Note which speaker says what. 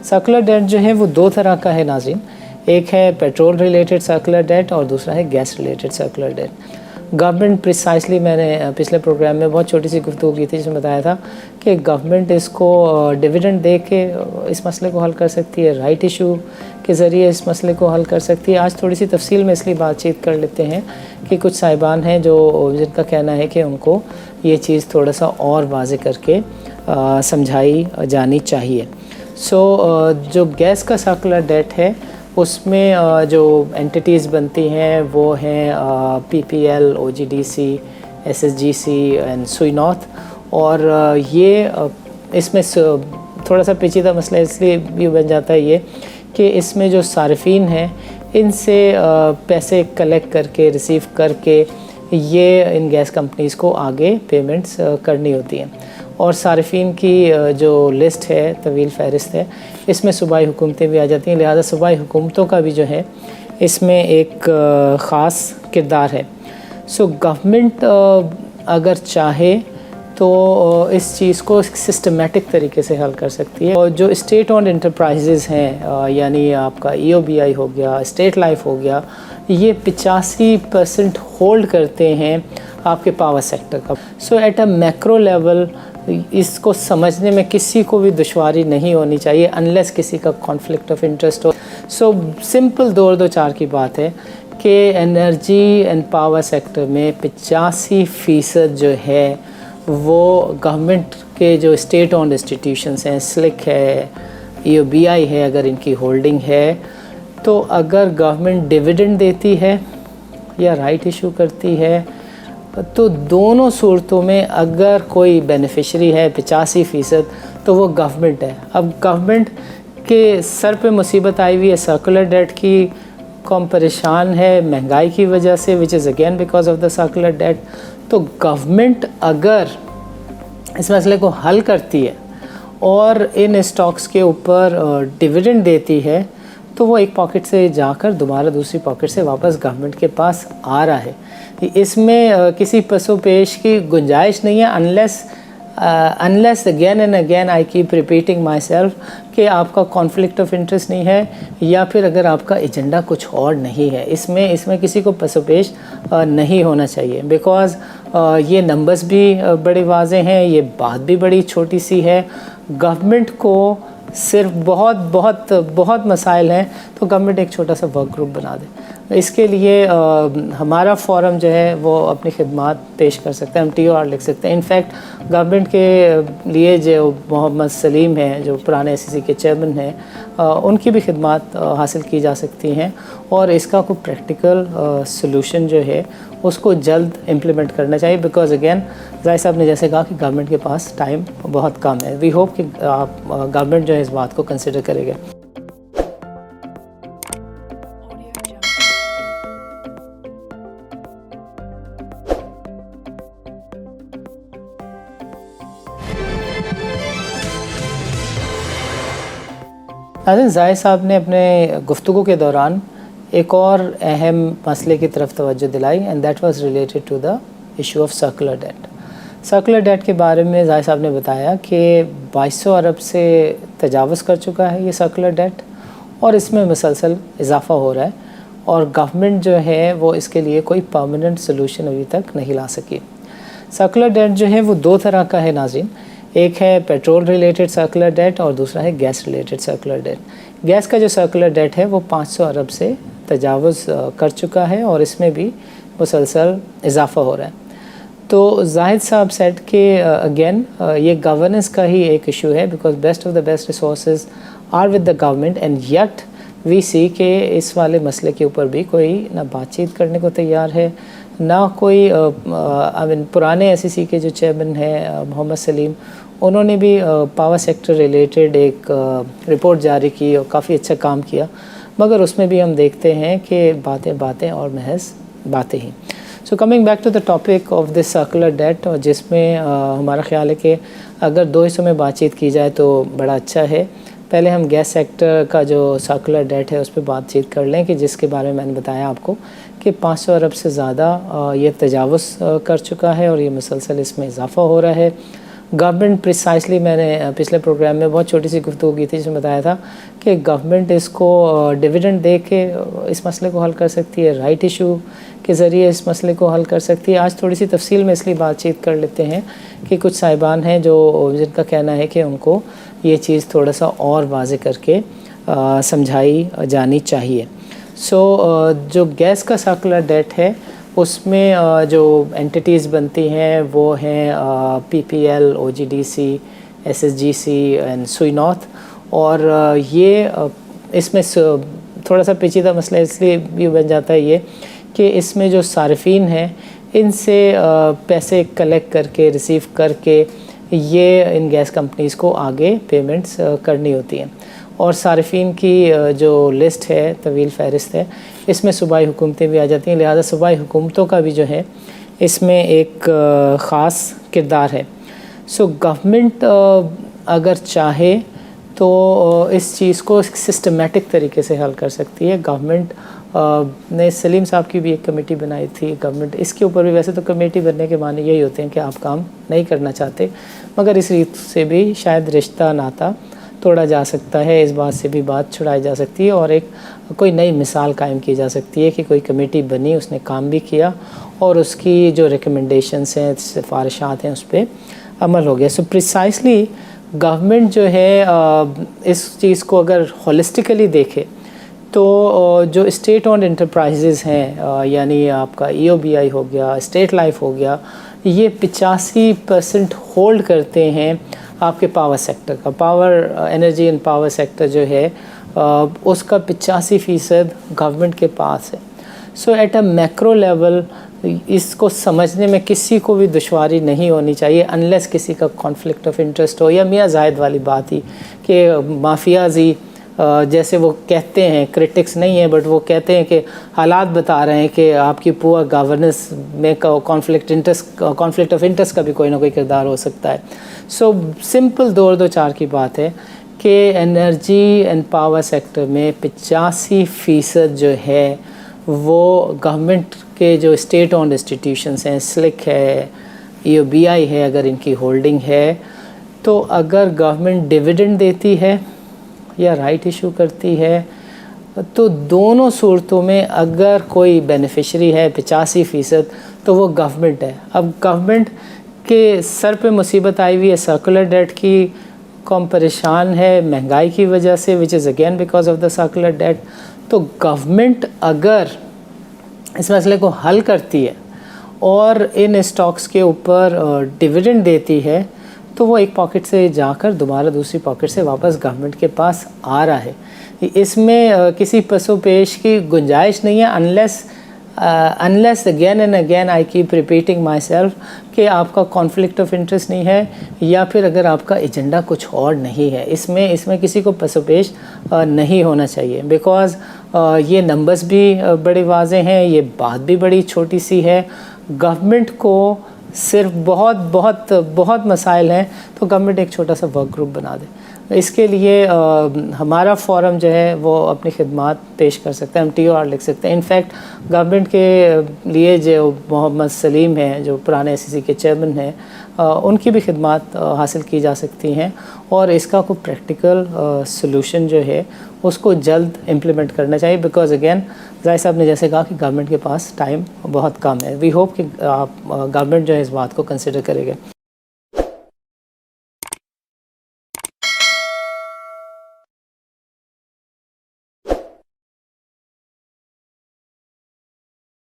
Speaker 1: Circular debt जो है वो दो तरह का है नाज़रीन, एक है पेट्रोल रिलेटेड सर्कुलर डेट और दूसरा है gas related circular debt. Government precisely, मैंने पिछले प्रोग्राम में बहुत छोटी सी गुफ्तगू की थी जिसमें बताया था कि गवर्नमेंट इसको डिविडेंड दे के इस मसले को हल कर सकती है, राइट इशू के ज़रिए इस मसले को हल कर सकती है। आज थोड़ी सी तफसील में इसलिए बातचीत कर लेते हैं कि कुछ साहिबान हैं जिनका कहना है कि उनको ये चीज़ थोड़ा सा और वाज़े करके समझाई जानी चाहिए। जो गैस का सर्कुलर डेट है उसमें जो एंटिटीज़ बनती हैं वो हैं PPL, OGDC, SSGC एंड सुई नॉर्थ। और ये इसमें थोड़ा सा पेचीदा मसला इसलिए भी बन जाता है ये कि इसमें जो सारिफीन हैं इनसे पैसे कलेक्ट करके रिसीव करके ये इन गैस कंपनीज़ को आगे पेमेंट्स करनी होती हैं। और सारिफीन की जो लिस्ट है, तवील फ़हरिस्त है, इसमें सूबाई हुकूमतें भी आ जाती हैं, लिहाजा सूबाई हुकूमतों का भी जो है इसमें एक ख़ास किरदार है। गवर्नमेंट अगर चाहे तो इस चीज़ को सिस्टमेटिक तरीके से हल कर सकती है। और जो स्टेट ओन्ड इंटरप्राइजेज़ हैं, यानी आपका EOBI हो गया, स्टेट लाइफ हो गया, ये 85% होल्ड करते हैं आपके पावर सेक्टर का। एट अ मैक्रो लेवल इसको समझने में किसी को भी दुश्वारी नहीं होनी चाहिए अनलेस किसी का कॉन्फ्लिक्ट ऑफ इंटरेस्ट हो। सिंपल दो चार की बात है कि एनर्जी एंड पावर सेक्टर में 85% जो है वो गवर्नमेंट के जो स्टेट ओन्ड इंस्टीट्यूशंस हैं, SLIC है, EOBI है, अगर इनकी होल्डिंग है, तो अगर गवर्नमेंट डिविडेंड देती है या राइट इशू करती है तो दोनों सूरतों में अगर कोई बेनिफिशरी है 85% तो वो गवर्नमेंट है। अब गवर्नमेंट के सर पे मुसीबत आई हुई है सर्कुलर डेट की, कौम परेशान है महंगाई की वजह से, which is again because of the circular debt. तो गवर्नमेंट अगर इस मसले को हल करती है और इन स्टॉक्स के ऊपर डिविडेंड देती है तो वो एक पॉकेट से जाकर दोबारा दूसरी पॉकेट से वापस गवर्नमेंट के पास आ रहा है। इसमें किसी पसोपेश की गुंजाइश नहीं है unless again and again I keep repeating my self कि आपका कॉन्फ्लिक्ट ऑफ इंटरेस्ट नहीं है या फिर अगर आपका एजेंडा कुछ और नहीं है। इसमें किसी को पसोपेश नहीं होना चाहिए, बिकॉज़ ये नंबर्स भी बड़े वाज़े हैं, ये बात भी बड़ी छोटी सी है। गवर्नमेंट को सिर्फ बहुत मसाइल हैं तो गवर्नमेंट एक छोटा सा वर्क ग्रुप बना दे। इसके लिए हमारा फोरम जो है वो अपनी खिदमात पेश कर सकते हैं, हम TOR लिख सकते हैं। इनफैक्ट गवर्नमेंट के लिए जो मोहम्मद सलीम हैं, जो पुराने SEC के चेयरमैन हैं, उनकी भी खिदमात हासिल की जा सकती हैं और इसका कोई प्रैक्टिकल सलूशन जो है उसको जल्द इम्प्लीमेंट करना चाहिए। बिकॉज अगेन ज़ाहिर साहब ने जैसे कहा कि गवर्नमेंट के पास टाइम बहुत कम है। वी होप कि गवर्नमेंट जो है इस बात को कंसिडर करेगा। ज़ाहिर साहब ने अपने गुफ्तगू के दौरान एक और अहम मसले की तरफ तवज्जो दिलाई and that was related to the issue of circular debt. Circular debt के बारे में ज़ाहिर साहब ने बताया कि 2200 अरब से तजावुज़ कर चुका है ये सर्कुलर डेट और इसमें मुसलसल इजाफ़ा हो रहा है और गवर्नमेंट जो है वो इसके लिए कोई परमानेंट सोल्यूशन अभी तक नहीं ला सकी। सर्कुलर डेट जो है वो दो तरह का है नाज़रीन, एक है पेट्रोल रिलेटेड सर्कुलर डेट और दूसरा है gas related circular debt. Gas का जो सर्कुलर डेट है वो 500 अरब से तजावुज़ कर चुका है और इसमें भी मुसलसल इजाफ़ा हो रहा है। तो जाहिद साहब सेट के अगेन ये गवर्नेंस का ही एक इशू है, because best of the best resources are with the government and yet we see के इस वाले मसले के ऊपर भी कोई ना बातचीत करने को तैयार है, ना कोई पुराने SEC के जो चेयरमैन हैं मोहम्मद सलीम, उन्होंने भी पावर सेक्टर रिलेटेड एक रिपोर्ट जारी की और काफ़ी अच्छा काम किया, मगर उसमें भी हम देखते हैं कि बातें और महज बातें ही। So coming back to the topic of this circular debt, और जिसमें हमारा ख्याल है कि अगर दो हिस्सों में बातचीत की जाए तो बड़ा अच्छा है। पहले हम गैस सेक्टर का जो सर्कुलर डेट है उस पर बातचीत कर लें कि जिसके बारे में मैंने बताया आपको कि 500 अरब से ज़्यादा ये तजावुज़ कर चुका है और ये मुसलसल इसमें इजाफ़ा हो रहा है। गवर्नमेंट प्रिसाइसली, मैंने पिछले प्रोग्राम में बहुत छोटी सी गुफ्तगू की थी जिसमें बताया था कि गवर्नमेंट इसको डिविडेंड दे के इस मसले को हल कर सकती है, राइट इशू के ज़रिए इस मसले को हल कर सकती है। आज थोड़ी सी तफसील में इसलिए बातचीत कर लेते हैं कि कुछ साहिबान हैं जिनका कहना है कि उनको ये चीज़ थोड़ा सा और वाज़े करके समझाई जानी चाहिए। जो गैस का सर्कुलर डेट है उसमें जो एंटिटीज़ बनती हैं वो हैं PPL, OGDC, SSGC एंड सुई नॉर्थ। और ये इसमें थोड़ा सा पेचीदा मसला इसलिए भी बन जाता है ये कि इसमें जो सारिफीन हैं इनसे पैसे कलेक्ट करके रिसीव करके ये इन गैस कंपनीज़ को आगे पेमेंट्स करनी होती हैं। और सारिफीन की जो लिस्ट है, तवील फ़हरिस्त है, इसमें सूबाई हुकूमतें भी आ जाती हैं, लिहाजा सूबाई हुकूमतों का भी जो है इसमें एक ख़ास किरदार है। गवर्नमेंट अगर चाहे तो इस चीज़ को सिस्टमेटिक तरीके से हल कर सकती है। गवर्नमेंट ने सलीम साहब की भी एक कमेटी बनाई थी, गवर्नमेंट इसके ऊपर भी, वैसे तो कमेटी बनने के माने यही होते हैं कि आप काम नहीं करना चाहते, मगर इस रीत से भी शायद रिश्ता नाता तोड़ा जा सकता है, इस बात से भी बात छुड़ाई जा सकती है और एक कोई नई मिसाल कायम की जा सकती है कि कोई कमेटी बनी, उसने काम भी किया और उसकी जो रिकमेंडेशंस हैं, सिफारिशात हैं, उस पर अमल हो गया। प्रिसाइसली गवर्नमेंट जो है इस चीज़ को अगर होलिस्टिकली देखे तो जो स्टेट ओन्ड इंटरप्राइजेज़ हैं, यानी आपका EOBI हो गया, स्टेट लाइफ हो गया, ये 85% होल्ड करते हैं आपके पावर सेक्टर का। Power energy and power sector जो है उसका 85% गवर्नमेंट के पास है। एट अ मैक्रो लेवल इसको समझने में किसी को भी दुश्वारी नहीं होनी चाहिए, अनलेस किसी का कॉन्फ्लिक्ट ऑफ इंटरेस्ट हो, या मियाँ जाहिद वाली बात ही कि माफियाजी जैसे वो कहते हैं, क्रिटिक्स नहीं है बट वो कहते हैं कि हालात बता रहे हैं कि आपकी पुअर गवर्नेंस में कॉन्फ्लिक्ट ऑफ इंटरेस्ट का भी कोई ना कोई किरदार हो सकता है। सिंपल 2-2-4 की बात है कि एनर्जी एंड पावर सेक्टर में 85% जो है वो गवर्नमेंट के जो स्टेट ओन्ड इंस्टीट्यूशंस हैं, स्लिक है, EOBI है, अगर इनकी होल्डिंग है, तो अगर गवर्नमेंट डिविडेंड देती है या राइट इशू करती है तो दोनों सूरतों में अगर कोई बेनिफिशरी है 85%, तो वो गवर्नमेंट है। अब गवर्नमेंट के सर पे मुसीबत आई हुई है सर्कुलर डेट की, कौम परेशान है महंगाई की वजह से, which is again because of the circular debt. तो गवर्नमेंट अगर इस मसले को हल करती है और इन स्टॉक्स के ऊपर डिविडेंड देती है, तो वो एक पॉकेट से जाकर दोबारा दूसरी पॉकेट से वापस गवर्नमेंट के पास आ रहा है। इसमें किसी पसोपेश की गुंजाइश नहीं है, unless again and again I keep repeating my self कि आपका कॉन्फ्लिक्ट ऑफ इंटरेस्ट नहीं है, या फिर अगर आपका एजेंडा कुछ और नहीं है। इसमें किसी को पसोपेश नहीं होना चाहिए, बिकॉज़ ये नंबर्स भी बड़े वाज़े हैं, ये बात भी बड़ी छोटी सी है। गवर्नमेंट को सिर्फ बहुत मसाइल हैं तो गवर्नमेंट एक छोटा सा वर्क ग्रुप बना दे। इसके लिए हमारा फोरम जो है वो अपनी खिदमात पेश कर सकते हैं, हम TOR लिख सकते हैं। इनफैक्ट गवर्नमेंट के लिए जो मोहम्मद सलीम हैं, जो पुराने SEC के चेयरमैन हैं, उनकी भी खिदमात हासिल की जा सकती हैं और इसका कोई प्रैक्टिकल सलूशन जो है उसको जल्द इम्प्लीमेंट करना चाहिए, बिकॉज अगेन ज़ाहिर साहब ने जैसे कहा कि गवर्नमेंट के पास टाइम बहुत कम है। वी होप कि गवर्नमेंट जो है इस बात को कंसिडर करेगा।